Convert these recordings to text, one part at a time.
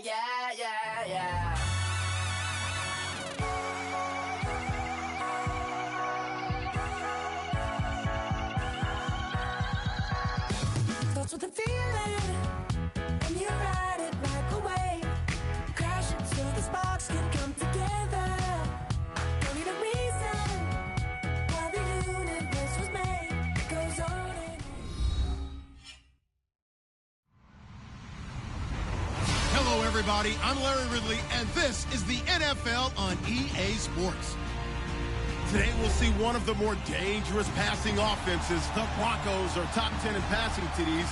yeah, yeah, yeah. That's what the feeling, and you ride it like a wave. Crash until the sparks can come together. Don't need a reason why the universe was made. It goes on and Hello, everybody. I'm Larry Ridley, and this is the NFL on EA Sports. Today, we'll see one of the more dangerous passing offenses. The Broncos are top 10 in passing TDs,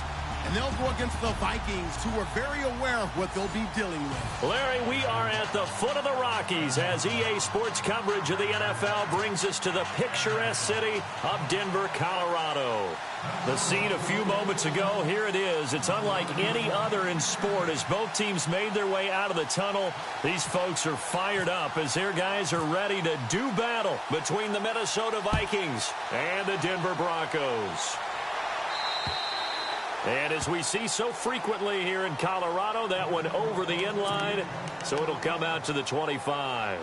and they'll go against the Vikings, who are very aware of what they'll be dealing with. Larry, we are at the foot of the Rockies as EA Sports coverage of the NFL brings us to the picturesque city of Denver, Colorado. The scene a few moments ago, here it is. It's unlike any other in sport as both teams made their way out of the tunnel. These folks are fired up as their guys are ready to do battle between the Minnesota Vikings and the Denver Broncos. And as we see so frequently here in Colorado, that one over the end line, so it'll come out to the 25.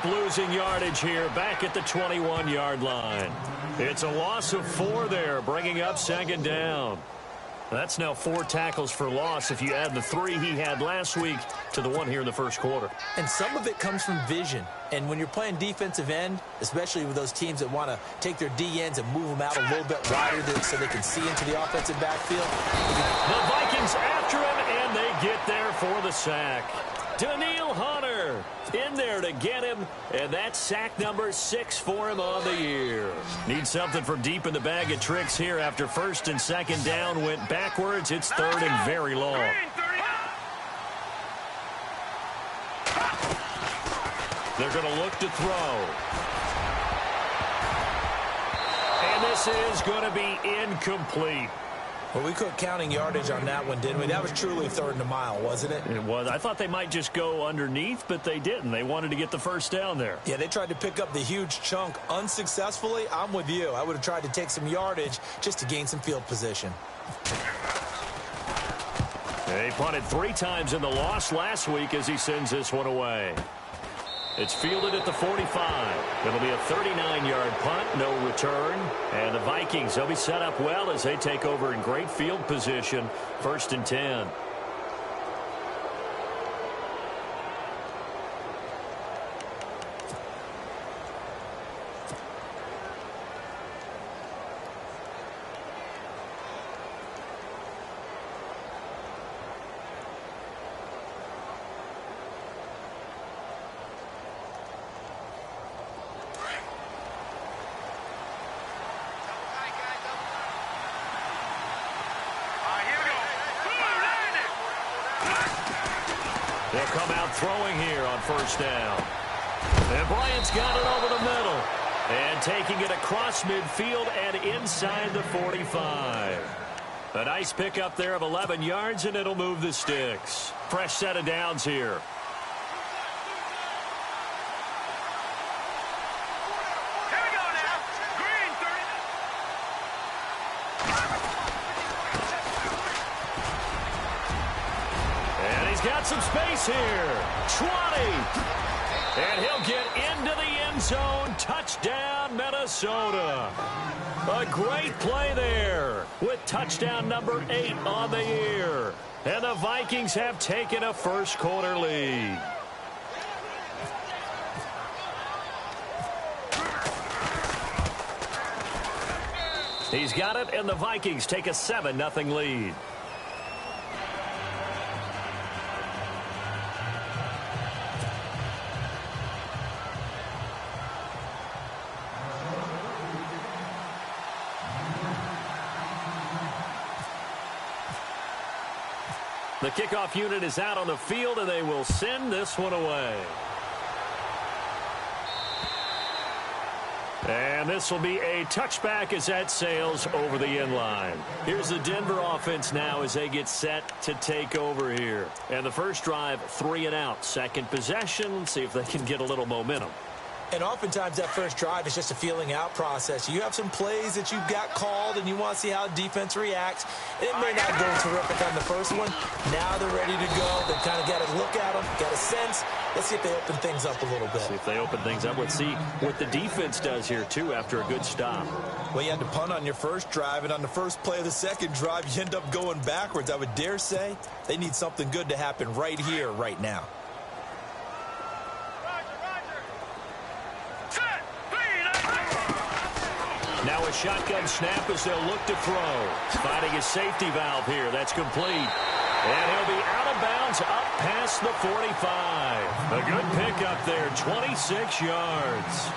Losing yardage here back at the 21-yard line. It's a loss of 4 there, bringing up second down. That's now 4 tackles for loss if you add the 3 he had last week to the 1 here in the first quarter. And some of it comes from vision. And when you're playing defensive end, especially with those teams that want to take their D-ends and move them out a little bit wider so they can see into the offensive backfield. The Vikings after him, and they get there for the sack. Daniil Hunter in there to get him, and that's sack number 6 for him on the year. Need something from deep in the bag of tricks here after first and second down went backwards. It's third and very long. They're going to look to throw. And this is going to be incomplete. Well, we quit counting yardage on that one, didn't we? That was truly 3rd and a mile, wasn't it? It was. I thought they might just go underneath, but they didn't. They wanted to get the first down there. Yeah, they tried to pick up the huge chunk unsuccessfully. I'm with you. I would have tried to take some yardage just to gain some field position. They punted 3 times in the loss last week as he sends this one away. It's fielded at the 45. It'll be a 39-yard punt, no return. And the Vikings, they'll be set up well as they take over in great field position. 1st and 10. They'll come out throwing here on first down. And Bryant's got it over the middle. And taking it across midfield and inside the 45. A nice pickup there of 11 yards, and it'll move the sticks. Fresh set of downs here. Got some space here. 20. And he'll get into the end zone. Touchdown, Minnesota. A great play there with touchdown number 8 on the year. And the Vikings have taken a first quarter lead. He's got it, and the Vikings take a 7-0 lead. The kickoff unit is out on the field, and they will send this one away. And this will be a touchback as that sails over the end line. Here's the Denver offense now as they get set to take over here. And the first drive, 3 and out. Second possession, see if they can get a little momentum. And oftentimes that first drive is just a feeling out process. You have some plays that you've got called and you want to see how defense reacts. It may not go terrific on the first one. Now they're ready to go. They've kind of got to look at them, got a sense. Let's see if they open things up a little bit. See if they open things up. Let's see what the defense does here, too, after a good stop. Well, you had to punt on your first drive, and on the first play of the second drive, you end up going backwards. I would dare say they need something good to happen right here, right now. Now a shotgun snap as they'll look to throw. Finding a safety valve here. That's complete. And he'll be out of bounds up past the 45. A good pickup there, 26 yards.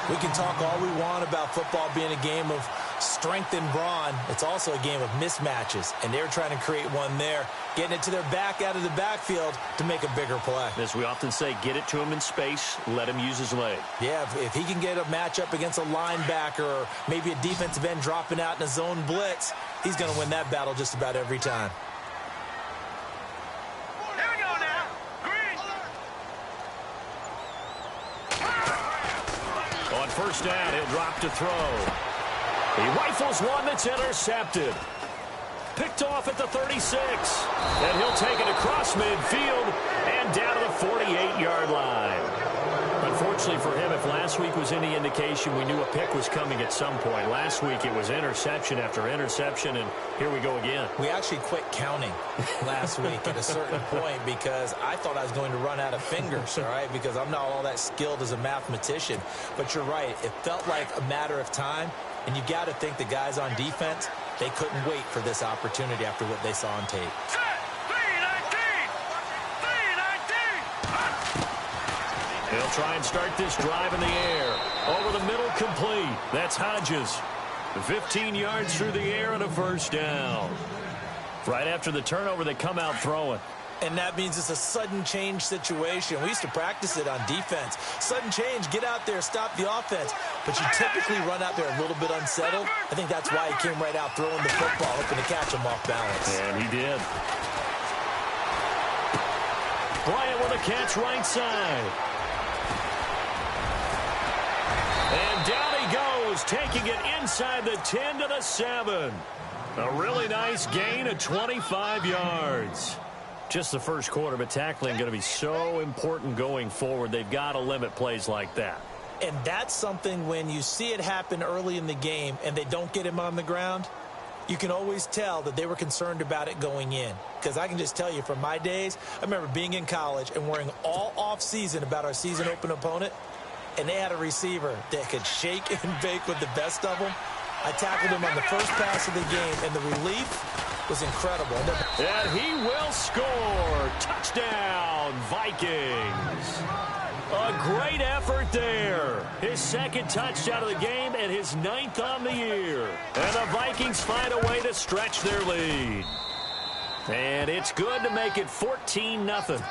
We can talk all we want about football being a game of strength and brawn. It's also a game of mismatches, and they're trying to create one there, getting it to their back out of the backfield to make a bigger play. As we often say, get it to him in space, let him use his leg. Yeah, if he can get a matchup against a linebacker or maybe a defensive end dropping out in a zone blitz, he's going to win that battle just about every time. On first down, he'll drop to throw. He rifles one that's intercepted. Picked off at the 36. And he'll take it across midfield and down to the 48-yard line. Unfortunately for him, if last week was any indication, we knew a pick was coming at some point. Last week it was interception after interception, and here we go again. We actually quit counting last week at a certain point because I thought I was going to run out of fingers, all right, because I'm not all that skilled as a mathematician. But you're right. It felt like a matter of time, and you got to think the guys on defense, they couldn't wait for this opportunity after what they saw on tape. He'll try and start this drive in the air. Over the middle, complete. That's Hodges. 15 yards through the air and a first down. Right after the turnover, they come out throwing. And that means it's a sudden change situation. We used to practice it on defense. Sudden change, get out there, stop the offense. But you typically run out there a little bit unsettled. I think that's why he came right out throwing the football, hoping to catch him off balance. And he did. Bryant with a catch right side. And down he goes, taking it inside the 10 to the 7. A really nice gain of 25 yards. Just the first quarter, but tackling going to be so important going forward. They've got to limit plays like that. And that's something when you see it happen early in the game and they don't get him on the ground, you can always tell that they were concerned about it going in. Because I can just tell you from my days, I remember being in college and worrying all off-season about our season open opponent, and they had a receiver that could shake and bake with the best of them. I tackled him on the first pass of the game, and the relief was incredible. And he will score. Touchdown, Vikings. A great effort there. His second touchdown of the game and his 9th on the year. And the Vikings find a way to stretch their lead. And it's good to make it 14-0.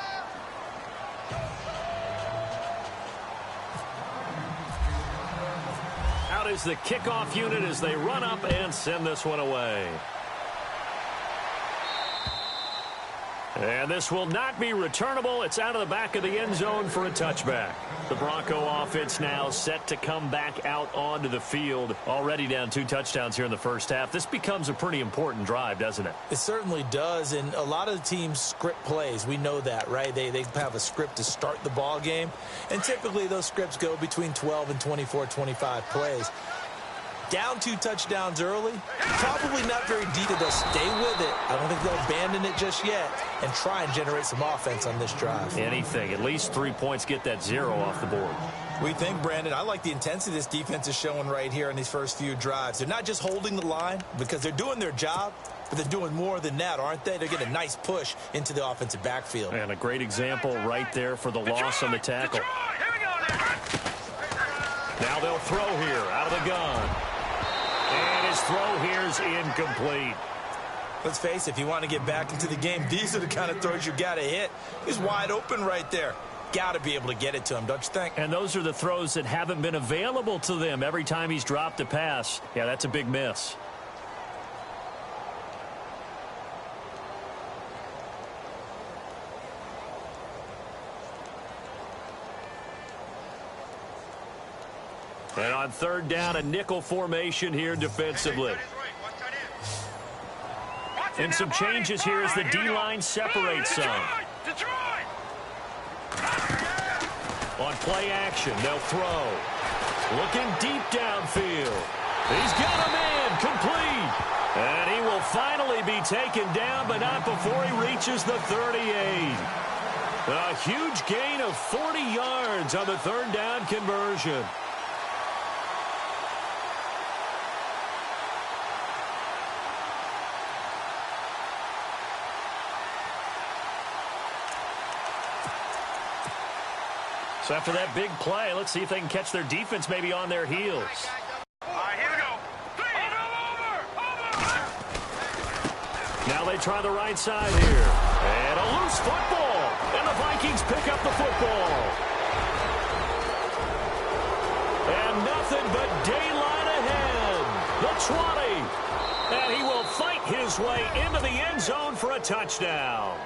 Out is the kickoff unit as they run up and send this one away. And this will not be returnable. It's out of the back of the end zone for a touchback. The Bronco offense now set to come back out onto the field. Already down 2 touchdowns here in the first half. This becomes a pretty important drive, doesn't it? It certainly does, and a lot of the teams script plays. We know that, right? They have a script to start the ball game, and typically those scripts go between 12 and 24, 25 plays. Down 2 touchdowns early, probably not very deep. They'll stay with it. I don't think they'll abandon it just yet and try and generate some offense on this drive. Anything. At least 3 points, get that 0 off the board. We think, Brandon, I like the intensity this defense is showing right here in these first few drives. They're not just holding the line because they're doing their job, but they're doing more than that, aren't they? They're getting a nice push into the offensive backfield. And a great example right there for the loss on the tackle. Now they'll throw here out of the gun. And his throw here is incomplete. Let's face it, if you want to get back into the game, these are the kind of throws you got to hit. He's wide open right there. Got to be able to get it to him, don't you think? And those are the throws that haven't been available to them every time he's dropped a pass. Yeah, that's a big miss. And on third down, a nickel formation here defensively. And some changes here as the D-line separates some. On play action, they'll throw. Looking deep downfield. He's got a man complete. And he will finally be taken down, but not before he reaches the 38. A huge gain of 40 yards on the third down conversion. So after that big play, let's see if they can catch their defense maybe on their heels. All right, here we go. Over. Now they try the right side here. And a loose football. And the Vikings pick up the football. And nothing but daylight ahead. The 20. And he will fight his way into the end zone for a touchdown.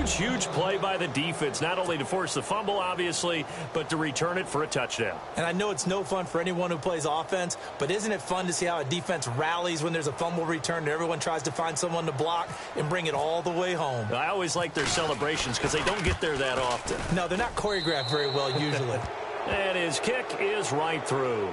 Huge play by the defense, not only to force the fumble, obviously, but to return it for a touchdown. And I know it's no fun for anyone who plays offense, but isn't it fun to see how a defense rallies when there's a fumble return and everyone tries to find someone to block and bring it all the way home? I always like their celebrations because they don't get there that often. No, they're not choreographed very well usually. And his kick is right through.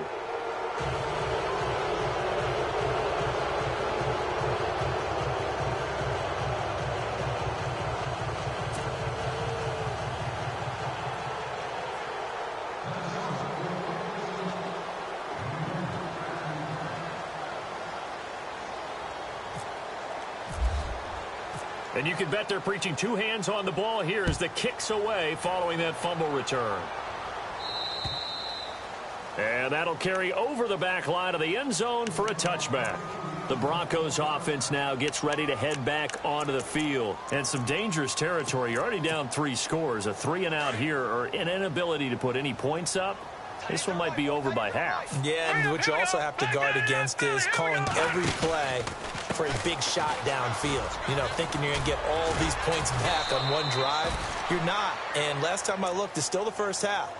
And you can bet they're preaching two hands on the ball here as the kick's away following that fumble return. And that'll carry over the back line of the end zone for a touchback. The Broncos offense now gets ready to head back onto the field. And some dangerous territory. You're already down 3 scores. A 3-and-out here or an inability to put any points up. This one might be over by half. Yeah, and what you also have to guard against is calling every play for a big shot downfield. You know, thinking you're going to get all these points back on one drive. You're not. And last time I looked, it's still the first half.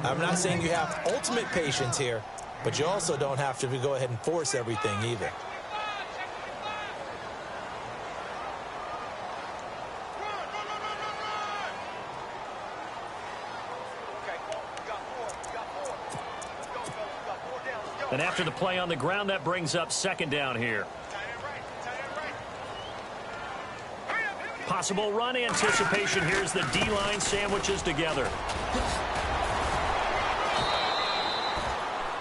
I'm not saying you have ultimate patience here, but you also don't have to go ahead and force everything either. And after the play on the ground, that brings up second down here. Possible run anticipation. Here's the D-line sandwiches together.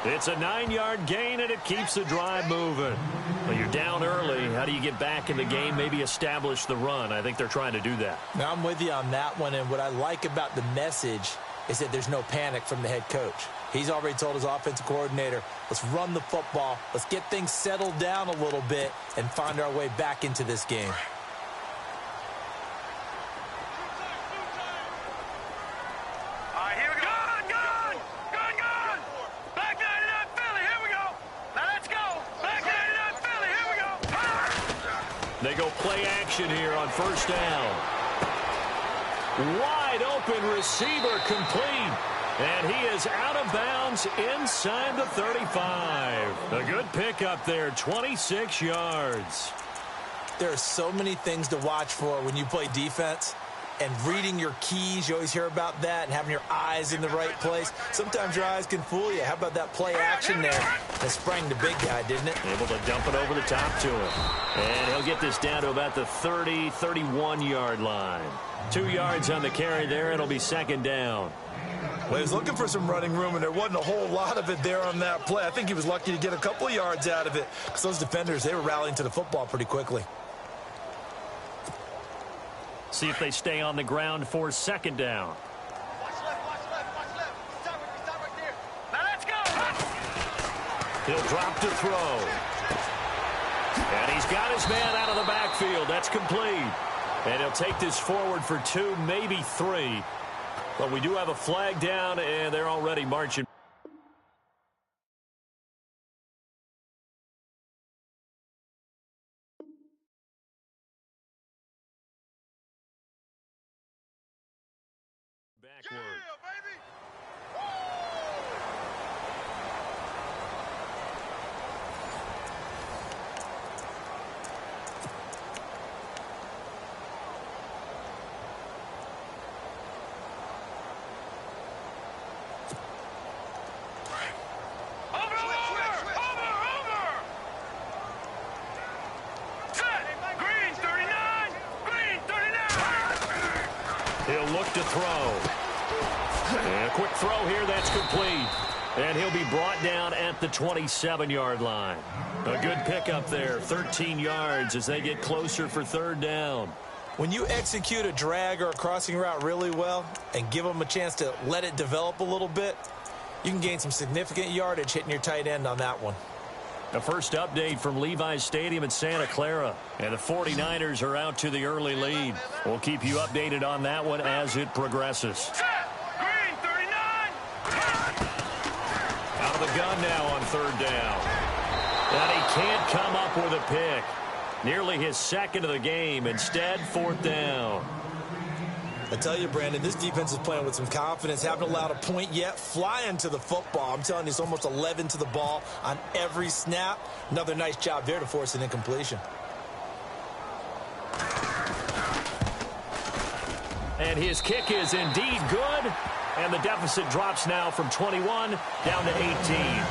It's a 9-yard gain, and it keeps the drive moving. Well, you're down early. How do you get back in the game, maybe establish the run? I think they're trying to do that. Now, I'm with you on that one, and what I like about the message is that there's no panic from the head coach. He's already told his offensive coordinator, let's run the football, let's get things settled down a little bit and find our way back into this game. They go play action here on first down. Wide open receiver complete. And he is out of bounds inside the 35. A good pickup there, 26 yards. There are so many things to watch for when you play defense. And reading your keys, you always hear about that, and having your eyes in the right place. Sometimes your eyes can fool you. How about that play action there? That sprang the big guy, didn't it? Able to dump it over the top to him. And he'll get this down to about the 30, 31-yard line. 2 yards on the carry there. It'll be second down. Well, he was looking for some running room, and there wasn't a whole lot of it there on that play. I think he was lucky to get a couple of yards out of it because those defenders, they were rallying to the football pretty quickly. See if they stay on the ground for second down. Watch left. Stop right there. Now let's go. He'll drop to throw. And he's got his man out of the backfield. That's complete. And he'll take this forward for 2, maybe 3. But we do have a flag down, and they're already marching. Backward. Yeah, baby! He'll look to throw. And a quick throw here, that's complete. And he'll be brought down at the 27-yard line. A good pickup there, 13 yards as they get closer for 3rd down. When you execute a drag or a crossing route really well and give them a chance to let it develop a little bit, you can gain some significant yardage hitting your tight end on that one. The first update from Levi's Stadium in Santa Clara. And the 49ers are out to the early lead. We'll keep you updated on that one as it progresses. Green 39! Out of the gun now on 3rd down. And he can't come up with a pick. Nearly his 2nd of the game. Instead, 4th down. I tell you, Brandon, this defense is playing with some confidence. Haven't allowed a point yet. Flying to the football. I'm telling you, it's almost 11 to the ball on every snap. Another nice job there to force an incompletion. And his kick is indeed good. And the deficit drops now from 21 down to 18.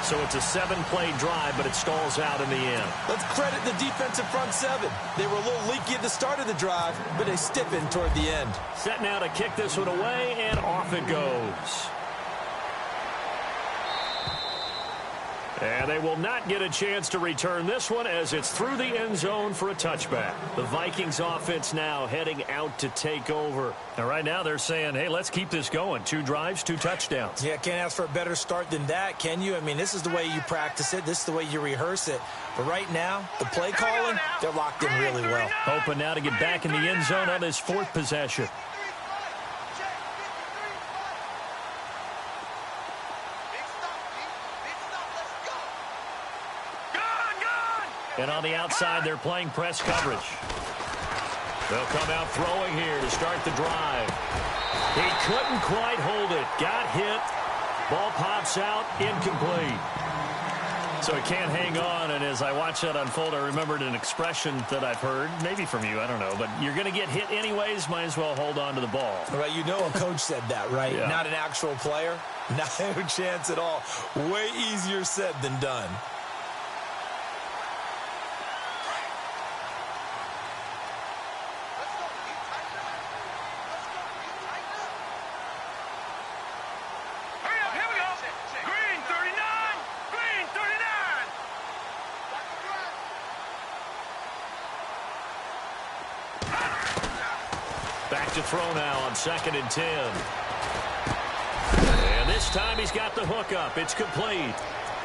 So it's a 7-play drive, but it stalls out in the end. Let's credit the defensive front 7. They were a little leaky at the start of the drive, but they stiffened toward the end. Set now to kick this one away, and off it goes. And they will not get a chance to return this one as it's through the end zone for a touchback. The Vikings offense now heading out to take over. And right now they're saying, hey, let's keep this going. 2 drives, 2 touchdowns. Yeah, can't ask for a better start than that, can you? I mean, this is the way you practice it. This is the way you rehearse it. But right now, the play calling, they're locked in really well. Hoping now to get back in the end zone on his 4th possession. And on the outside, they're playing press coverage. They'll come out throwing here to start the drive. He couldn't quite hold it. Got hit. Ball pops out. Incomplete. So he can't hang on. And as I watch that unfold, I remembered an expression that I've heard, maybe from you, I don't know. But you're going to get hit anyways. Might as well hold on to the ball. Right, you know a coach said that, right? Yeah. Not an actual player. Not a chance at all. Way easier said than done. Back to throw now on 2nd and 10. And this time he's got the hook up. It's complete.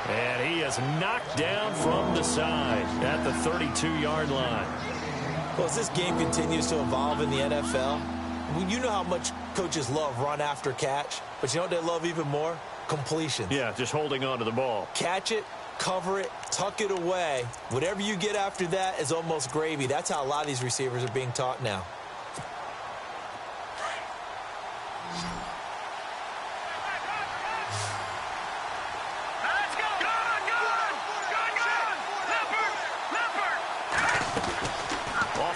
And he is knocked down from the side at the 32-yard line. Well, as this game continues to evolve in the NFL, you know how much coaches love run after catch, but you know what they love even more? Completions. Yeah, just holding on to the ball. Catch it, cover it, tuck it away. Whatever you get after that is almost gravy. That's how a lot of these receivers are being taught now.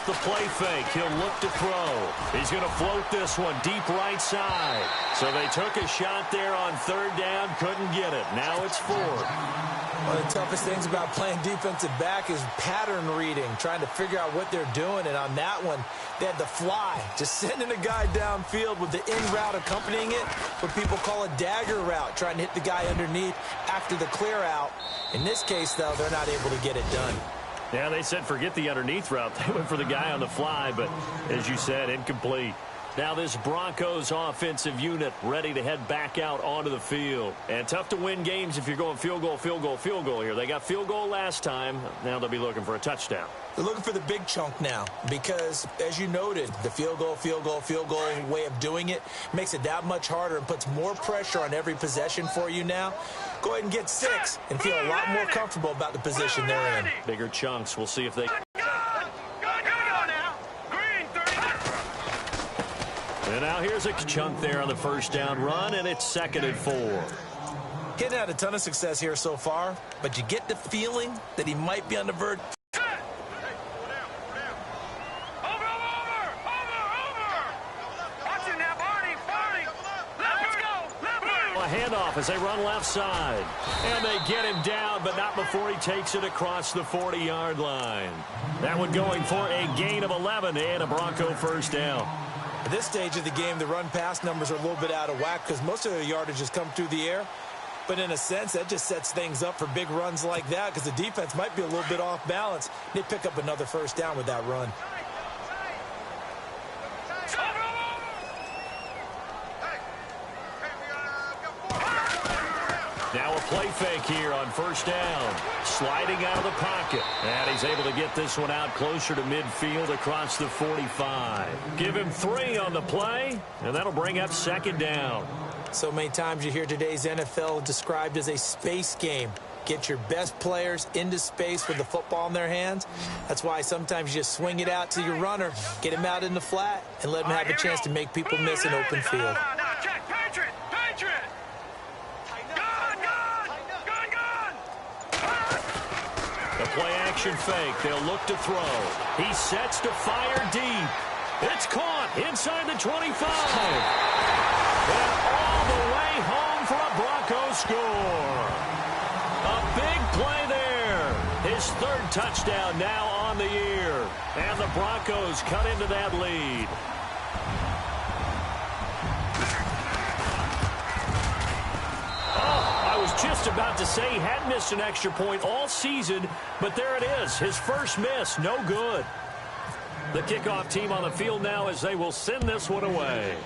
The play fake. He'll look to throw. He's going to float this one deep right side. So they took a shot there on 3rd down. Couldn't get it. Now it's 4th. One of the toughest things about playing defensive back is pattern reading, trying to figure out what they're doing. And on that one, they had the fly, just sending a guy downfield with the in route accompanying it, what people call a dagger route, trying to hit the guy underneath after the clear out. In this case, though, they're not able to get it done. Yeah, they said forget the underneath route. They went for the guy on the fly, but as you said, incomplete. Now this Broncos offensive unit ready to head back out onto the field. And tough to win games if you're going field goal, field goal, field goal here. They got field goal last time. Now they'll be looking for a touchdown. They're looking for the big chunk now because, as you noted, the field goal way of doing it makes it that much harder and puts more pressure on every possession for you now. Go ahead and get 6 and feel a lot more comfortable about the position they're in. Bigger chunks. We'll see if they... And now here's a chunk there on the first down run, and it's 2nd and 4. He hasn't had a ton of success here so far, but you get the feeling that he might be on the verge. A handoff as they run left side. And they get him down, but not before he takes it across the 40-yard line. That one going for a gain of 11 and a Bronco first down. At this stage of the game, the run-pass numbers are a little bit out of whack because most of their yardage has come through the air. But in a sense, that just sets things up for big runs like that because the defense might be a little bit off balance. They pick up another first down with that run. Now a play fake here on first down. Sliding out of the pocket. And he's able to get this one out closer to midfield across the 45. Give him 3 on the play, and that'll bring up 2nd down. So many times you hear today's NFL described as a space game. Get your best players into space with the football in their hands. That's why sometimes you just swing it out to your runner, get him out in the flat, and let him have a chance to make people miss an open field. The play-action fake. They'll look to throw. He sets to fire deep. It's caught inside the 25. And all the way home for a Bronco score. A big play there. His 3rd touchdown now on the year. And the Broncos cut into that lead. Just about to say he hadn't missed an extra point all season, but there it is. His first miss, no good. The kickoff team on the field now as they will send this one away.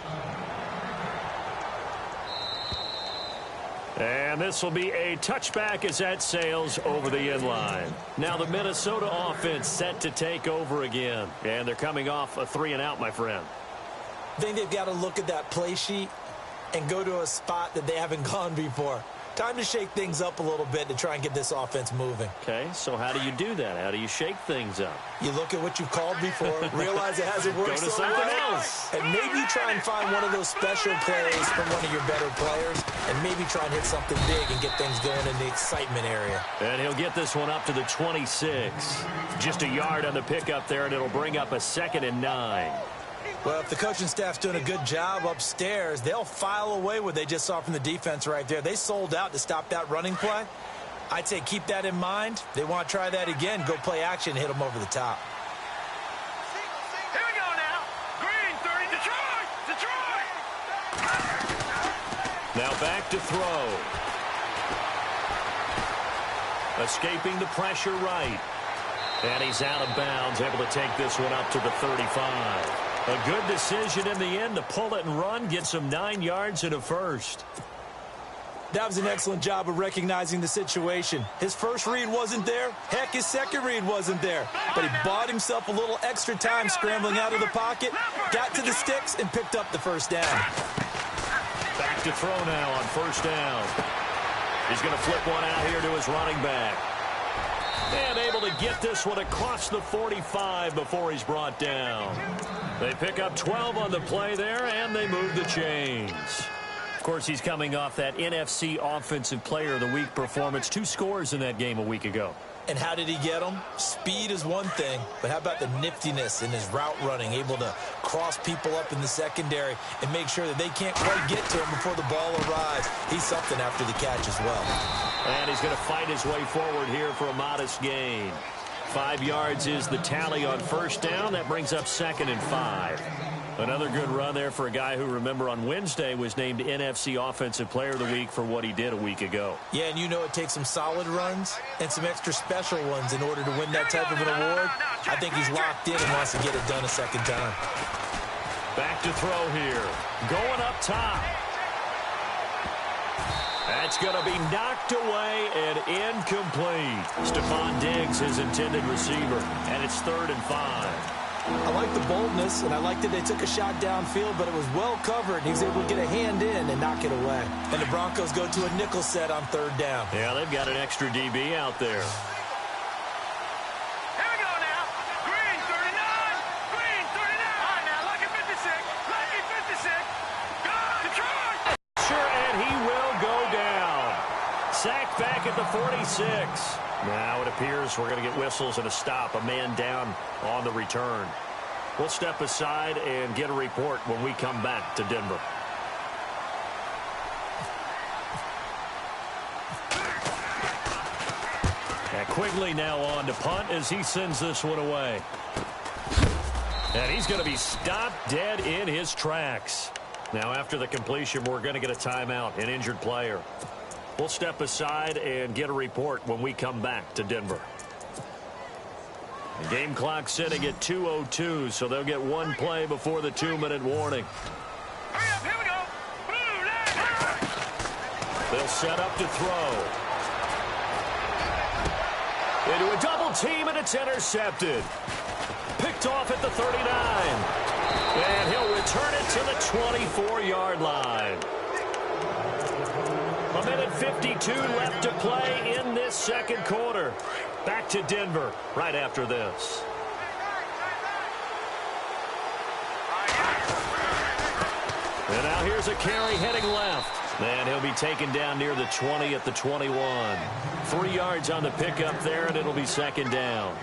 And this will be a touchback as that sails over the end line. Now the Minnesota offense set to take over again. And they're coming off a 3-and-out, my friend. I think they've got to look at that play sheet and go to a spot that they haven't gone before. Time to shake things up a little bit to try and get this offense moving. Okay, so how do you do that? How do you shake things up? You look at what you've called before, realize it hasn't worked so well, and maybe try and find one of those special plays from one of your better players, and maybe try and hit something big and get things going in the excitement area. And he'll get this one up to the 26. Just a yard on the pickup there, and it'll bring up a 2nd and 9. Well, if the coaching staff's doing a good job upstairs, they'll file away what they just saw from the defense right there. They sold out to stop that running play. I'd say keep that in mind. They want to try that again. Go play action and hit them over the top. Here we go now. Green, 30, Detroit! Detroit! Now back to throw. Escaping the pressure right. And he's out of bounds, able to take this one up to the 35. A good decision in the end to pull it and run, get some 9 yards and a first. That was an excellent job of recognizing the situation. His first read wasn't there. Heck, his second read wasn't there. But he bought himself a little extra time scrambling out of the pocket, got to the sticks, and picked up the first down. Back to throw now on first down. He's going to flip one out here to his running back. And able to get this one across the 45 before he's brought down. They pick up 12 on the play there, and they move the chains. Of course, he's coming off that NFC Offensive Player of the Week performance. 2 scores in that game a week ago. And how did he get them? Speed is one thing, but how about the niftiness in his route running, able to cross people up in the secondary and make sure that they can't quite get to him before the ball arrives. He's something after the catch as well. And he's going to fight his way forward here for a modest gain. 5 yards is the tally on first down. That brings up 2nd and 5. Another good run there for a guy who, remember, on Wednesday was named NFC Offensive Player of the Week for what he did a week ago. Yeah, and you know it takes some solid runs and some extra special ones in order to win that type of an award. I think he's locked in and wants to get it done a second time. Back to throw here. Going up top. That's going to be knocked away and incomplete. Stephon Diggs, his intended receiver, and it's 3rd and 5. I like the boldness, and I like that they took a shot downfield, but it was well covered. He was able to get a hand in and knock it away. And the Broncos go to a nickel set on 3rd down. Yeah, they've got an extra DB out there. Here we go now. Green 39. Green 39. All right, now, Lucky 56. Lucky 56. Go, Detroit. Sure, and he will go down. Sacked back at the 46. Now it appears we're going to get whistles and a stop. A man down on the return. We'll step aside and get a report when we come back to Denver. And Quigley now on to punt as he sends this one away. And he's going to be stopped dead in his tracks. Now after the completion, we're going to get a timeout, an injured player. We'll step aside and get a report when we come back to Denver. The game clock sitting at 2:02, so they'll get one play before the 2-minute warning. Hurry up, here we go. They'll set up to throw. Into a double team, and it's intercepted. Picked off at the 39. And he'll return it to the 24-yard line. 1:52 left to play in this second quarter. Back to Denver right after this. And now here's a carry heading left. And he'll be taken down near the 20 at the 21. 3 yards on the pickup there, and it'll be 2nd down.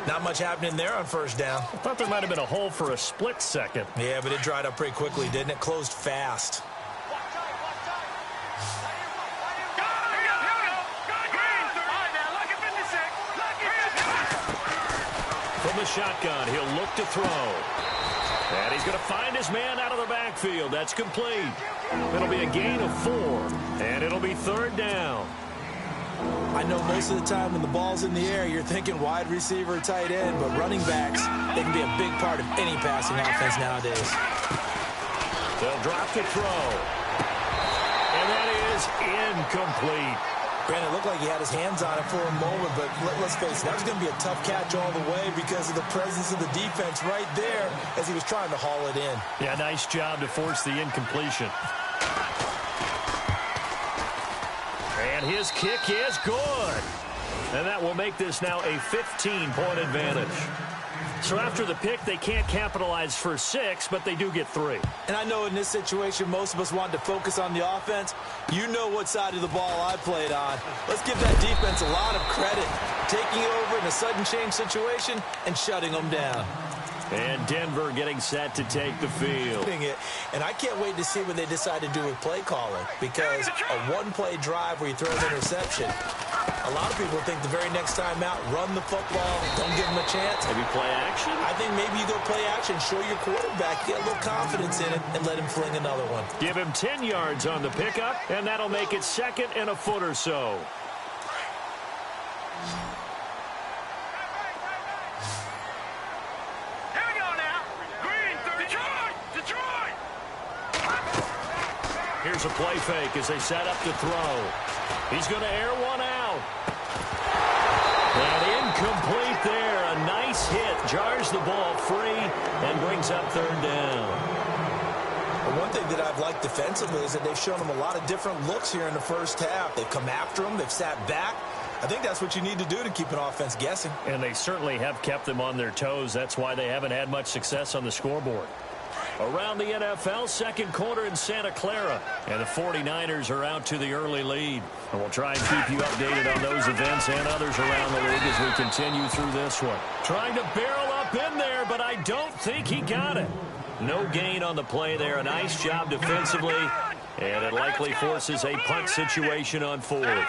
Not much happening there on 1st down. I thought there might have been a hole for a split second. Yeah, but it dried up pretty quickly, didn't it? Closed fast. From the shotgun, he'll look to throw. And he's going to find his man out of the backfield. That's complete. It'll be a gain of 4. And it'll be 3rd down. I know most of the time when the ball's in the air, you're thinking wide receiver, tight end, but running backs, they can be a big part of any passing offense nowadays. They'll drop to throw. And that is incomplete. Granted, it looked like he had his hands on it for a moment, but let's face it, that was going to be a tough catch all the way because of the presence of the defense right there as he was trying to haul it in. Yeah, nice job to force the incompletion. And his kick is good. And that will make this now a 15-point advantage. So after the pick, they can't capitalize for 6, but they do get 3. And I know in this situation, most of us wanted to focus on the offense. You know what side of the ball I played on. Let's give that defense a lot of credit. Taking it over in a sudden change situation and shutting them down. And Denver getting set to take the field. And I can't wait to see what they decide to do with play calling, because a one-play drive where you throw an interception, a lot of people think the very next time out, run the football, don't give them a chance. Maybe play action? I think maybe you go play action, show your quarterback, get a little confidence in it, and let him fling another one. Give him 10 yards on the pickup, and that'll make it 2nd and a foot or so. Here's a play fake as they set up to throw. He's going to air one out. And incomplete there. A nice hit. Jars the ball free and brings up 3rd down. Well, one thing that I've liked defensively is that they've shown them a lot of different looks here in the first half. They've come after them. They've sat back. I think that's what you need to do to keep an offense guessing. And they certainly have kept them on their toes. That's why they haven't had much success on the scoreboard. Around the NFL, second quarter in Santa Clara. And the 49ers are out to the early lead. And we'll try and keep you updated on those events and others around the league as we continue through this one. Trying to barrel up in there, but I don't think he got it. No gain on the play there. A nice job defensively. And it likely forces a punt situation on 4th.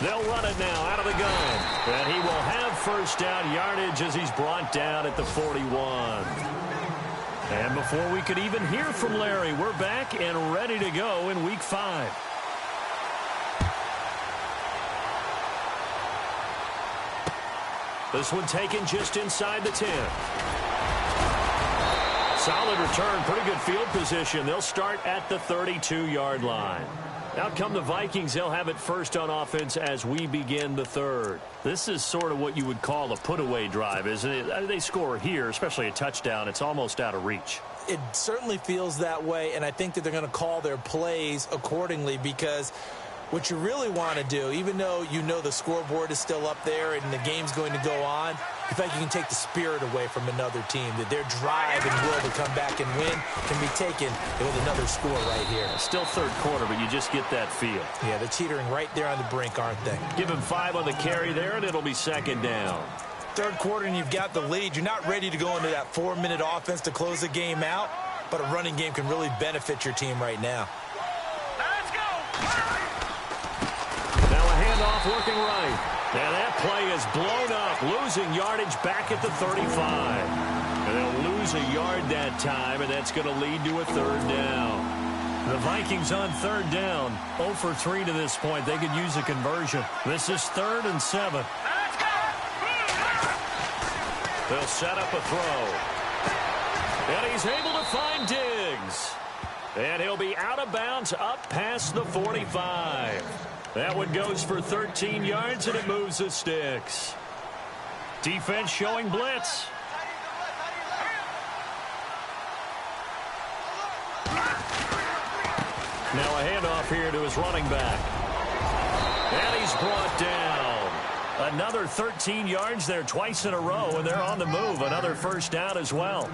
They'll run it now out of the gun. And he will have first down yardage as he's brought down at the 41. And before we could even hear from Larry, we're back and ready to go in Week 5. This one taken just inside the 10. Solid return, pretty good field position. They'll start at the 32-yard line. Out come the Vikings. They'll have it first on offense as we begin the third. This is sort of what you would call a put-away drive, isn't it? They score here, especially a touchdown. It's almost out of reach. It certainly feels that way, and I think that they're going to call their plays accordingly, because what you really want to do, even though you know the scoreboard is still up there and the game's going to go on, you feel like you can take the spirit away from another team, that their drive and will to come back and win can be taken with another score right here. Still third quarter, but you just get that feel. Yeah, they're teetering right there on the brink, aren't they? Give him 5 on the carry there, and it'll be second down. Third quarter, and you've got the lead. You're not ready to go into that 4-minute offense to close the game out, but a running game can really benefit your team right now. Let's go! Now a handoff working right. And that play is blown up, losing yardage back at the 35. And they'll lose a yard that time, and that's going to lead to a third down. The Vikings on third down, 0 for 3 to this point. They could use a conversion. This is 3rd and 7. Let's go! They'll set up a throw. And he's able to find Diggs. And he'll be out of bounds up past the 45. That one goes for 13 yards, and it moves the sticks. Defense showing blitz. Now a handoff here to his running back. And he's brought down. Another 13 yards there twice in a row, and they're on the move. Another first down as well.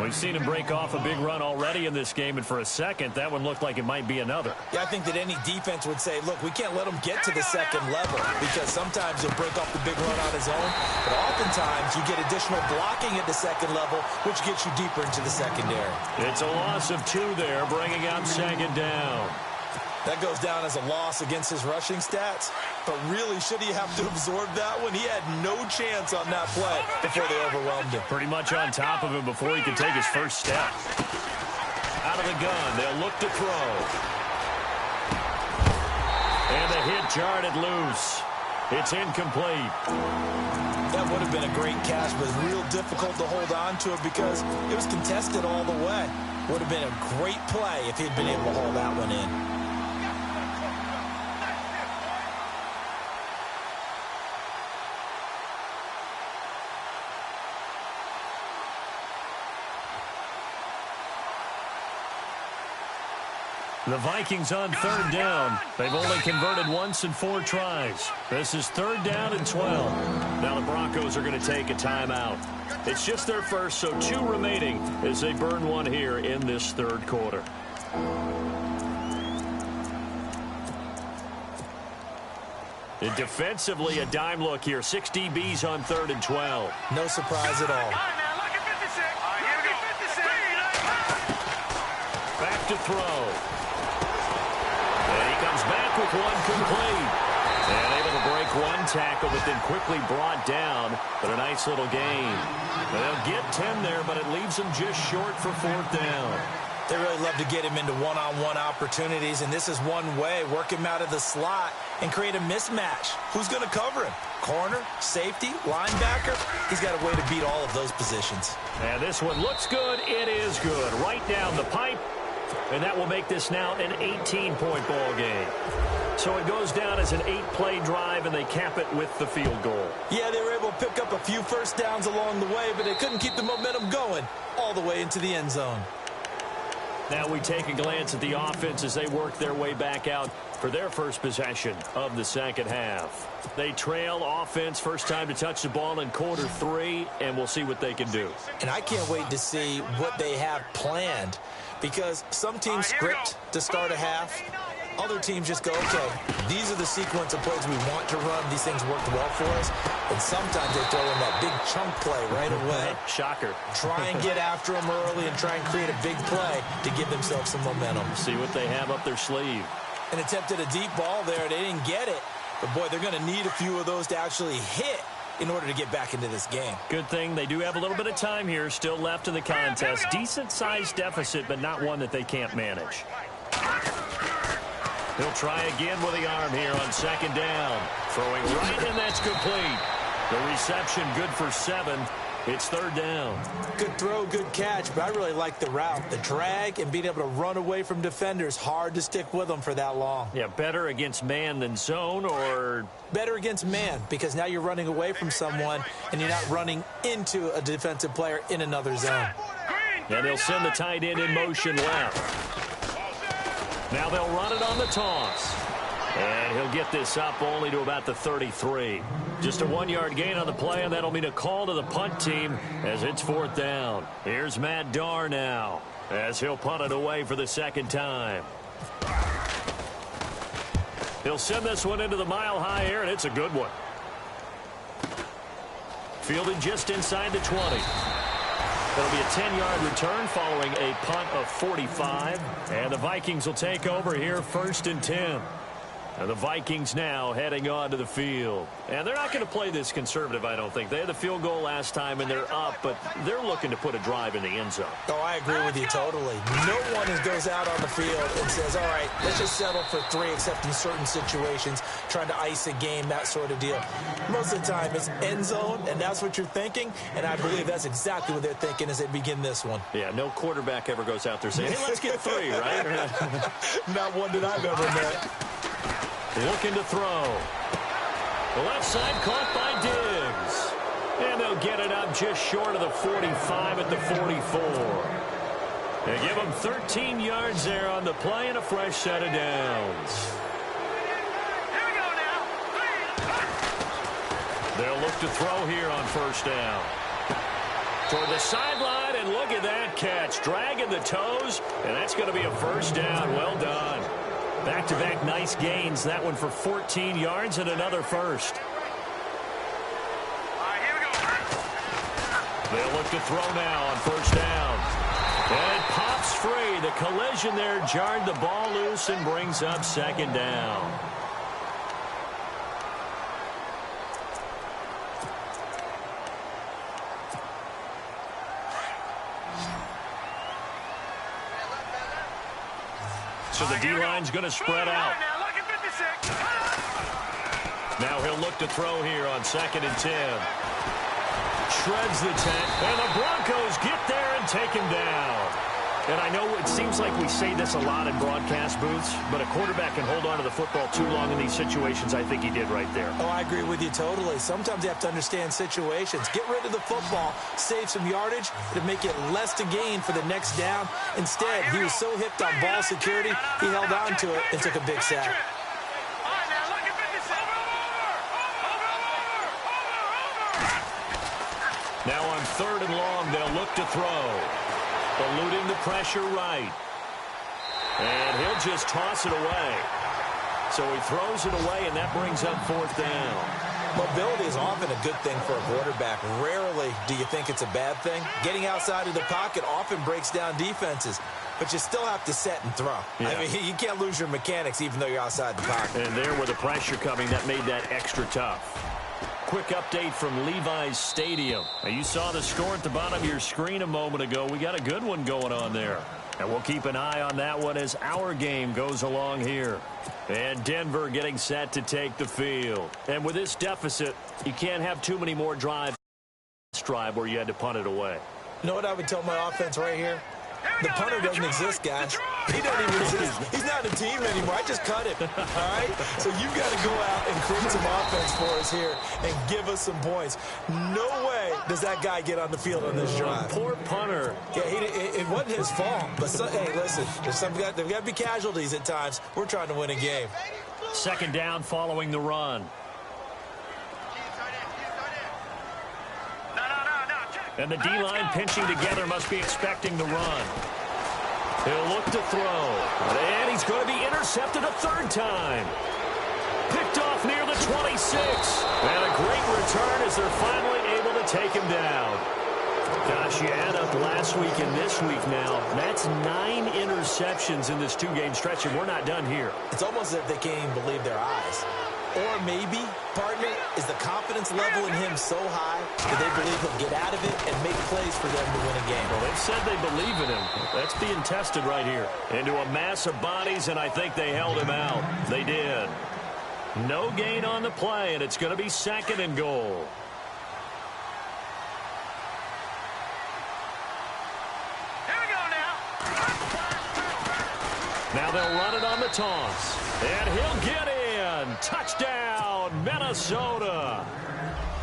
We've seen him break off a big run already in this game, and for a second, that one looked like it might be another. Yeah, I think that any defense would say, look, we can't let him get to the second level, because sometimes he'll break off the big run on his own, but oftentimes you get additional blocking at the second level, which gets you deeper into the secondary. It's a loss of 2 there, bringing up second down. That goes down as a loss against his rushing stats, but really, should he have to absorb that one? He had no chance on that play before they overwhelmed him. Pretty much on top of him before he could take his first step. Out of the gun, they'll look to throw. And the hit jarred it loose. It's incomplete. That would have been a great catch, but real difficult to hold on to it because it was contested all the way. Would have been a great play if he'd been able to hold that one in. The Vikings on third down. They've only converted once in 4 tries. This is 3rd down and 12. Now the Broncos are going to take a timeout. It's just their first, so 2 remaining as they burn one here in this third quarter. And defensively, a dime look here. 6 DBs on 3rd and 12. No surprise at all. Back to throw. And he comes back with one complete. And able to break one tackle, but then quickly brought down. But a nice little gain. They'll get 10 there, but it leaves them just short for 4th down. They really love to get him into one-on-one opportunities, and this is one way. Work him out of the slot and create a mismatch. Who's going to cover him? Corner, safety, linebacker? He's got a way to beat all of those positions. And this one looks good. It is good. Right down the pipe. And that will make this now an 18-point ball game. So it goes down as an 8-play drive, and they cap it with the field goal. Yeah, they were able to pick up a few first downs along the way, but they couldn't keep the momentum going all the way into the end zone. Now we take a glance at the offense as they work their way back out for their first possession of the second half. They trail offense, first time to touch the ball in quarter 3, and we'll see what they can do. And I can't wait to see what they have planned, because some teams script to start a half. Other teams just go, okay, these are the sequence of plays we want to run. These things worked well for us. And sometimes they throw in that big chunk play right away. Shocker. Try and get after them early and try and create a big play to give themselves some momentum. See what they have up their sleeve. And attempted a deep ball there. They didn't get it. But, boy, they're going to need a few of those to actually hit in order to get back into this game. Good thing they do have a little bit of time here still left in the contest. Decent-sized deficit, but not one that they can't manage. He'll try again with the arm here on second down. Throwing right, and that's complete. The reception good for 7. It's third down. Good throw, good catch, but I really like the route. The drag and being able to run away from defenders. Hard to stick with them for that long. Yeah, better against man than zone, or? Better against man, because now you're running away from someone and you're not running into a defensive player in another zone. And he'll send the tight end in motion left. Now they'll run it on the toss. And he'll get this up only to about the 33. Just a 1-yard gain on the play, and that'll mean a call to the punt team as it's fourth down. Here's Matt Darr now as he'll punt it away for the second time. He'll send this one into the mile-high air, and it's a good one. Fielded just inside the 20. That'll be a 10-yard return following a punt of 45. And the Vikings will take over here first and 10. And the Vikings now heading onto the field. And they're not going to play this conservative, I don't think. They had the field goal last time, and they're up, but they're looking to put a drive in the end zone. Oh, I agree with you totally. No one goes out on the field and says, all right, let's just settle for 3, except in certain situations, trying to ice a game, that sort of deal. Most of the time, it's end zone, and that's what you're thinking, and I believe that's exactly what they're thinking as they begin this one. Yeah, no quarterback ever goes out there saying, hey, let's get 3, right? Not one that I've ever met. Looking to throw. The left side caught by Diggs. And they'll get it up just short of the 45 at the 44. They give them 13 yards there on the play and a fresh set of downs. Here we go now. They'll look to throw here on first down. Toward the sideline, and look at that catch. Dragging the toes, and that's going to be a first down. Well done. Back-to-back nice gains. That one for 14 yards and another first. All right, here we go. They'll look to throw now on first down. And it pops free. The collision there jarred the ball loose and brings up second down. So the D-line's going to spread out. Now he'll look to throw here on second and 10. Shreds the 10, and the Broncos get there and take him down. And I know it seems like we say this a lot in broadcast booths, but a quarterback can hold on to the football too long in these situations. I think he did right there. Oh, I agree with you totally. Sometimes you have to understand situations. Get rid of the football, save some yardage, to make it less to gain for the next down. Instead, he was so hipped on ball security, he held on to it and took a big sack. Now on third and long, they'll look to throw. Eluding the pressure right. And he'll just toss it away. So he throws it away, and that brings up fourth down. Mobility is often a good thing for a quarterback. Rarely do you think it's a bad thing. Getting outside of the pocket often breaks down defenses, but you still have to set and throw. Yeah. I mean, you can't lose your mechanics even though you're outside the pocket. And there with the pressure coming, that made that extra tough. Quick update from Levi's Stadium. Now, you saw the score at the bottom of your screen a moment ago. We got a good one going on there. And we'll keep an eye on that one as our game goes along here. And Denver getting set to take the field. And with this deficit, you can't have too many more drives where you had to punt it away. You know what I would tell my offense right here? The punter doesn't exist, guys. He doesn't even exist. He's not a team anymore. I just cut him. All right? So you've got to go out and create some offense for us here and give us some points. No way does that guy get on the field on this drive. Poor punter. Yeah, it wasn't his fault. But, hey, listen, there's got to be casualties at times. We're trying to win a game. Second down following the run. And the D-line pinching together must be expecting the run. He'll look to throw. And he's going to be intercepted a third time. Picked off near the 26. And a great return as they're finally able to take him down. Gosh, you add up last week and this week now. That's 9 interceptions in this 2-game stretch, and we're not done here. It's almost as if they can't even believe their eyes. Or maybe, partner, is the confidence level in him so high that they believe he'll get out of it and make plays for them to win a game? Well, they've said they believe in him. That's being tested right here. Into a mass of bodies, and I think they held him out. They did. No gain on the play, and it's going to be 2nd and goal. Here we go now. Now they'll run it on the toss. And he'll get in. Touchdown, Minnesota.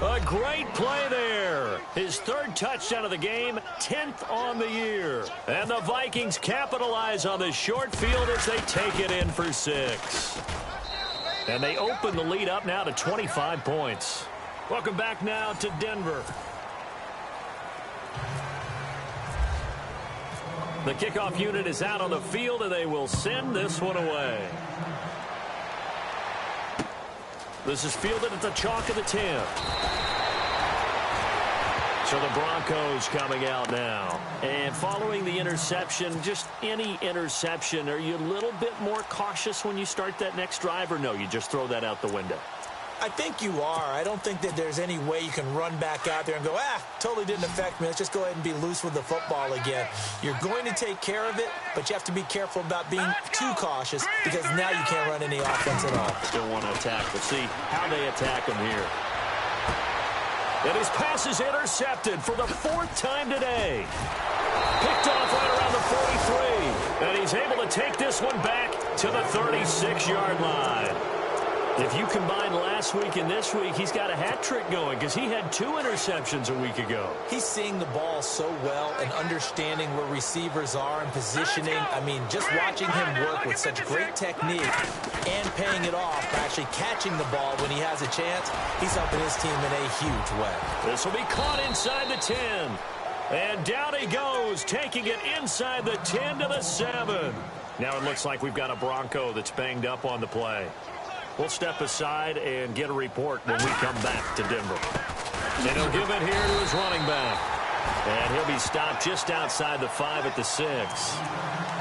A great play there. His 3rd touchdown of the game, 10th on the year. And the Vikings capitalize on the short field as they take it in for 6. And they open the lead up now to 25 points. Welcome back now to Denver. The kickoff unit is out on the field, and they will send this one away. This is fielded at the chalk of the 10. So the Broncos coming out now. And following the interception, just any interception, are you a little bit more cautious when you start that next drive, or no, you just throw that out the window? I think you are. I don't think that there's any way you can run back out there and go, totally didn't affect me. Let's just go ahead and be loose with the football again. You're going to take care of it, but you have to be careful about being too cautious because now you can't run any offense at all. Still want to attack. We'll see how they attack him here. And his pass is intercepted for the 4th time today. Picked off right around the 43. And he's able to take this one back to the 36-yard line. If you combine last week and this week, he's got a hat trick going because he had 2 interceptions a week ago. He's seeing the ball so well and understanding where receivers are and positioning. I mean, just watching him work with such great technique and paying it off by actually catching the ball when he has a chance, he's helping his team in a huge way. This will be caught inside the 10. And down he goes, taking it inside the 10 to the 7. Now it looks like we've got a Bronco that's banged up on the play. We'll step aside and get a report when we come back to Denver. And he'll give it here to his running back. And he'll be stopped just outside the 5 at the 6.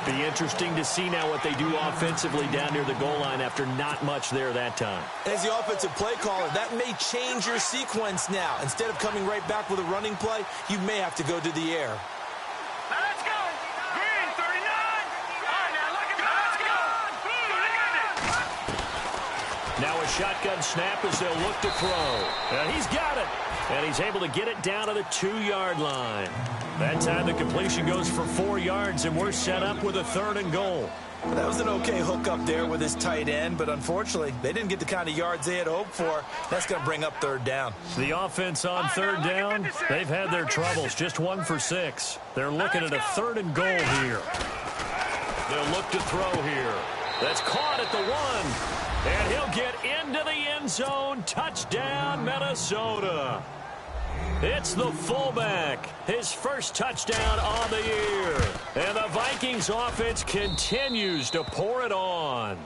Be interesting to see now what they do offensively down near the goal line after not much there that time. As the offensive play caller, that may change your sequence now. Instead of coming right back with a running play, you may have to go to the air. Now let's go. Green, 39. All right, now look at that. Let's go. Now a shotgun snap as they'll look to throw. And he's got it. And he's able to get it down to the 2-yard line. That time the completion goes for 4 yards, and we're set up with a 3rd and goal. That was an okay hook up there with his tight end, but unfortunately, they didn't get the kind of yards they had hoped for. That's going to bring up 3rd down. The offense on 3rd down, they've had their troubles, just 1 for 6. They're looking at a 3rd and goal here. They'll look to throw here. That's caught at the 1. And he'll get into the end zone. Touchdown, Minnesota. It's the fullback, his first touchdown on the year. And the Vikings offense continues to pour it on.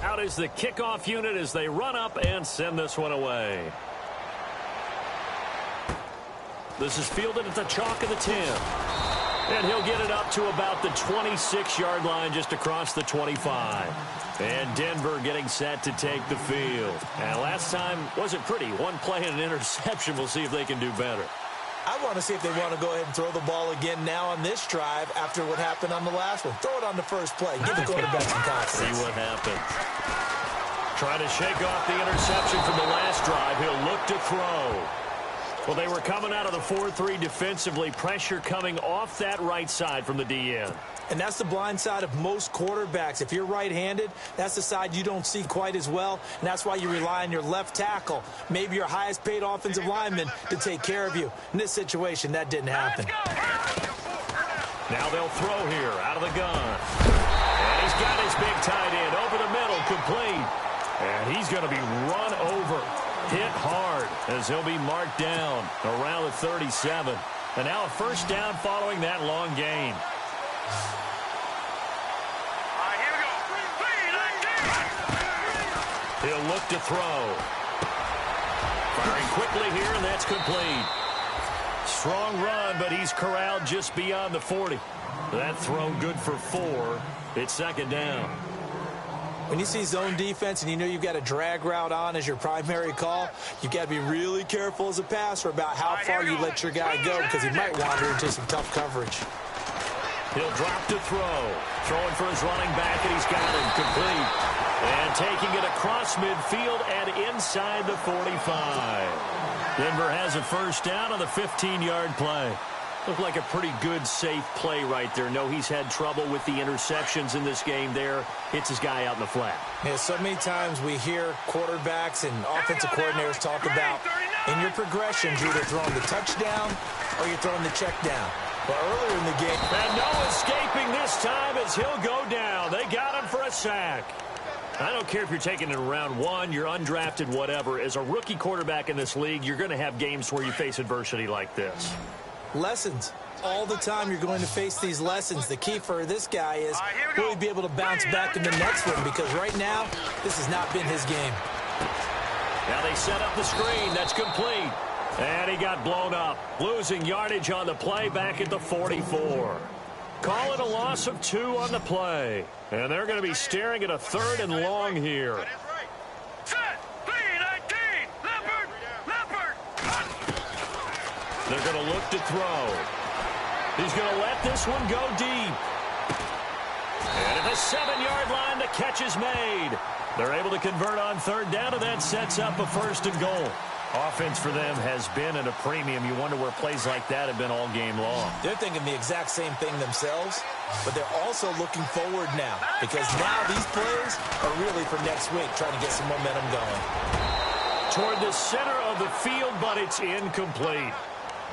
Out is the kickoff unit as they run up and send this one away. This is fielded at the chalk of the 10. And he'll get it up to about the 26-yard line just across the 25. And Denver getting set to take the field. And last time wasn't pretty. 1 play and an interception. We'll see if they can do better. I want to see if they want to go ahead and throw the ball again now on this drive after what happened on the last one. Throw it on the first play. Give the quarterback some confidence. See what happens. Trying to shake off the interception from the last drive. He'll look to throw. Well, they were coming out of the 4-3 defensively. Pressure coming off that right side from the DN. And that's the blind side of most quarterbacks. If you're right-handed, that's the side you don't see quite as well, and that's why you rely on your left tackle, maybe your highest-paid offensive lineman, to take care of you. In this situation, that didn't happen. Now they'll throw here out of the gun. And he's got his big tight end over the middle, complete. And he's going to be run over. Hit hard as he'll be marked down around the 37. And now a first down following that long gain. All right, here we go. He'll look to throw. Firing quickly here, and that's complete. Strong run, but he's corralled just beyond the 40. That throw good for 4. It's second down. When you see zone defense and you know you've got a drag route on as your primary call, you've got to be really careful as a passer about how far you let your guy go because he might wander into some tough coverage. He'll drop to throw. Throwing for his running back, and he's got him complete. And taking it across midfield and inside the 45. Denver has a first down on the 15-yard play. Looked like a pretty good, safe play right there. No, he's had trouble with the interceptions in this game there. Hits his guy out in the flat. Yeah, so many times we hear quarterbacks and offensive coordinators talk about in your progressions, you're either throwing the touchdown or you're throwing the check down. But earlier in the game... And no escaping this time as he'll go down. They got him for a sack. I don't care if you're taking it in round 1, you're undrafted, whatever. As a rookie quarterback in this league, you're going to have games where you face adversity like this. Lessons. All the time you're going to face these lessons. The key for this guy is will he be able to bounce back in the next one, because right now, this has not been his game. Now they set up the screen. That's complete. And he got blown up. Losing yardage on the play back at the 44. Call it a loss of 2 on the play. And they're going to be staring at a 3rd and long here. They're going to look to throw. He's going to let this one go deep. And at the 7-yard line, the catch is made. They're able to convert on 3rd down, and that sets up a 1st and goal. Offense for them has been at a premium. You wonder where plays like that have been all game long. They're thinking the exact same thing themselves, but they're also looking forward now, because now these plays are really for next week, trying to get some momentum going. Toward the center of the field, but it's incomplete.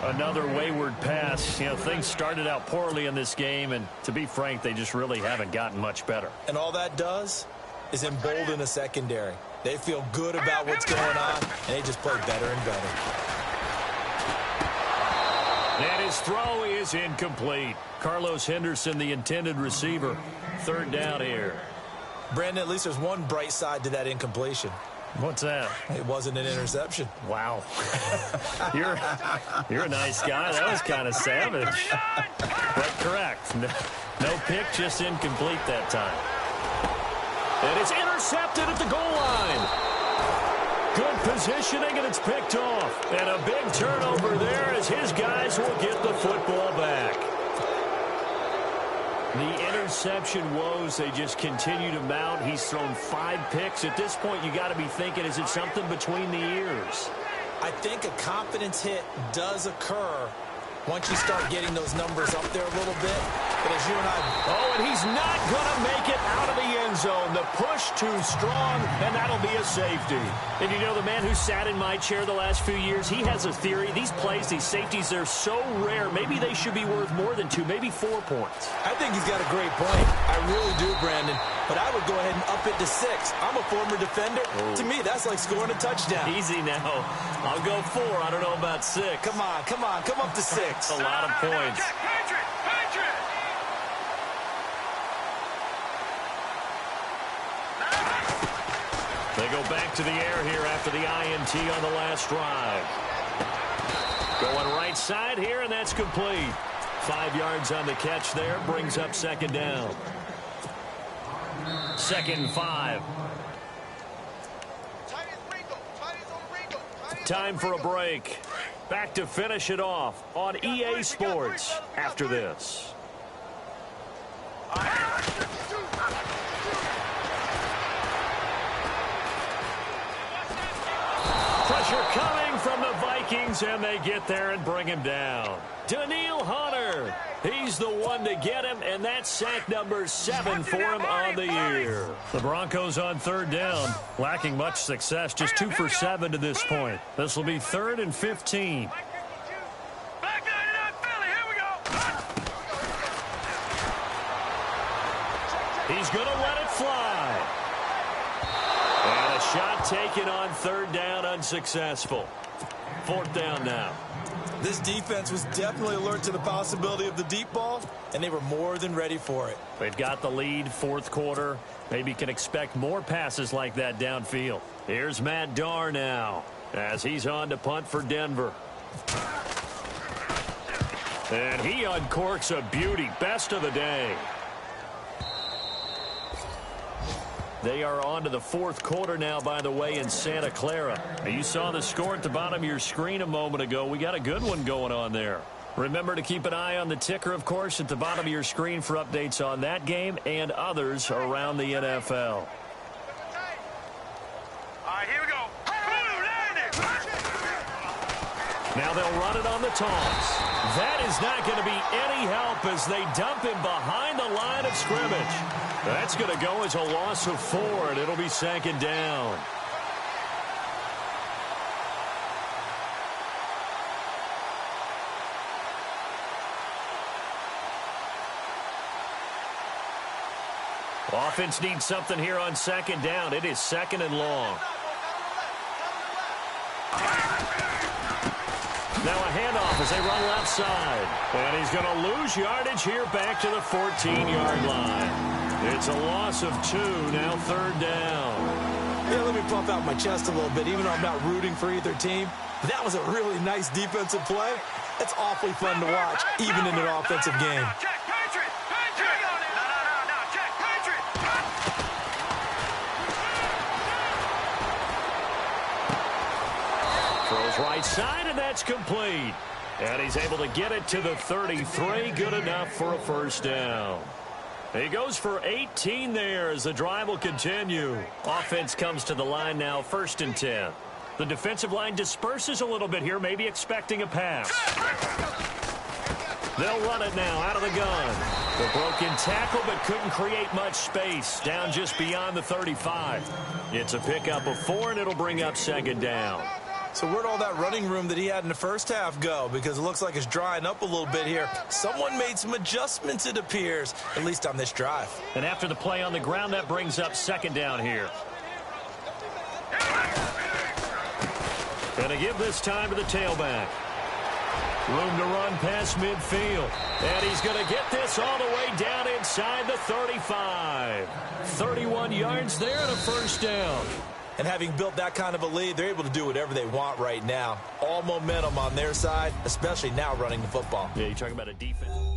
Another wayward pass. You know, things started out poorly in this game, and to be frank, they just really haven't gotten much better. And all that does is embolden a secondary. They feel good about what's going on, and they just play better and better. And his throw is incomplete. Carlos Henderson, the intended receiver. 3rd down here. Brandon, at least there's one bright side to that incompletion. What's that? It wasn't an interception. Wow. You're a nice guy. That was kind of savage. But correct. No pick, just incomplete that time. And it's intercepted at the goal line. Good positioning, and it's picked off. And a big turnover there as his guys will get the football back. The interception woes, they just continue to mount. He's thrown 5 picks. At this point, you got to be thinking, is it something between the ears? I think a confidence hit does occur once you start getting those numbers up there a little bit. But as you and I... Oh, and he's not going to make it out of the end zone. The push too strong, and that'll be a safety. And you know, the man who sat in my chair the last few years, he has a theory. These plays, these safeties, they're so rare. Maybe they should be worth more than 2, maybe 4 points. I think he's got a great point. I really do, Brandon. But I would go ahead and up it to 6. I'm a former defender. Oh. To me, that's like scoring a touchdown. Easy now. I'll go 4. I don't know about 6. Come on. Come up to 6. That's a lot of points. They go back to the air here after the INT on the last drive. Going right side here, and that's complete. 5 yards on the catch there, brings up 2nd down. 2nd and 5. Time for a break. Back to finish it off on EA Sports after this. Pressure coming from the Vikings, and they get there and bring him down. Daniil Hunter, he's the one to get him, and that's sack number 7 for him on the year. The Broncos on 3rd down, lacking much success, just 2 for 7 to this point. This will be 3rd and 15. He's going to let it fly. And a shot taken on 3rd down, unsuccessful. 4th down now. This defense was definitely alert to the possibility of the deep ball, and they were more than ready for it. They've got the lead, 4th quarter. Maybe can expect more passes like that downfield. Here's Matt Darr now as he's on to punt for Denver. And he uncorks a beauty. Best of the day. They are on to the fourth quarter now, by the way, in Santa Clara. You saw the score at the bottom of your screen a moment ago. We got a good one going on there. Remember to keep an eye on the ticker, of course, at the bottom of your screen for updates on that game and others around the NFL. All right, here we go. Now they'll run it on the toss. That is not going to be any help as they dump him behind the line of scrimmage. That's going to go as a loss of 4, and it'll be second down. Offense needs something here on second down. It is second and long. Now a handoff as they run left side. And he's going to lose yardage here back to the 14-yard line. It's a loss of 2, now third down. Yeah, let me puff out my chest a little bit, even though I'm not rooting for either team. That was a really nice defensive play. It's awfully fun to watch, even in an offensive game. Check, Patriot! Patriot! No, check, Patriot! Throws right side, and that's complete. And he's able to get it to the 33. Good enough for a first down. He goes for 18 there as the drive will continue. Offense comes to the line now, 1st and 10. The defensive line disperses a little bit here, maybe expecting a pass. They'll run it now out of the gun. The broken tackle, but couldn't create much space. Down just beyond the 35. It's a pickup of 4, and it'll bring up second down. So where'd all that running room that he had in the first half go? Because it looks like it's drying up a little bit here. Someone made some adjustments, it appears, at least on this drive. And after the play on the ground, that brings up second down here. Gonna give this time to the tailback. Room to run past midfield. And he's going to get this all the way down inside the 35. 31 yards there and a first down. And having built that kind of a lead, they're able to do whatever they want right now. All momentum on their side, especially now running the football. Yeah, you're talking about a defense.